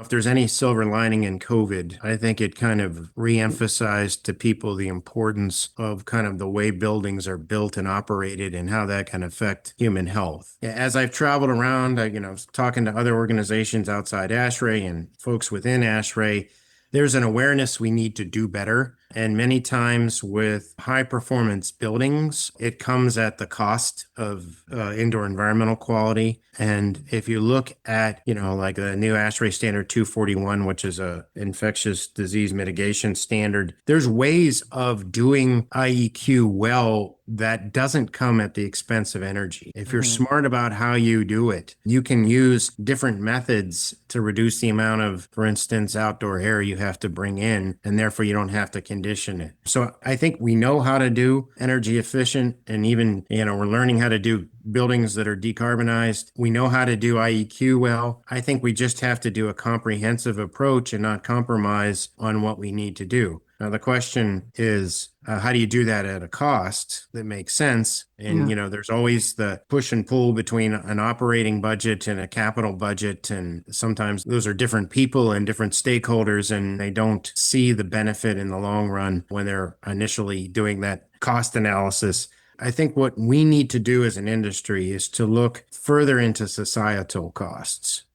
If there's any silver lining in COVID, I think it kind of reemphasized to people the importance of kind of the way buildings are built and operated and how that can affect human health. As I've traveled around, talking to other organizations outside ASHRAE and folks within ASHRAE, there's an awareness we need to do better. And many times with high performance buildings, it comes at the cost of indoor environmental quality. And if you look at, like the new ASHRAE standard 241, which is a infectious disease mitigation standard, there's ways of doing IEQ well that doesn't come at the expense of energy. If you're smart about how you do it, you can use different methods to reduce the amount of, for instance, outdoor air you have to bring in, and therefore you don't have to condition it. So I think we know how to do energy efficient, and even, we're learning how to do buildings that are decarbonized. We know how to do IEQ well. I think we just have to do a comprehensive approach and not compromise on what we need to do. Now, the question is, how do you do that at a cost that makes sense? And, there's always the push and pull between an operating budget and a capital budget. And sometimes those are different people and different stakeholders, and they don't see the benefit in the long run when they're initially doing that cost analysis. I think what we need to do as an industry is to look further into societal costs.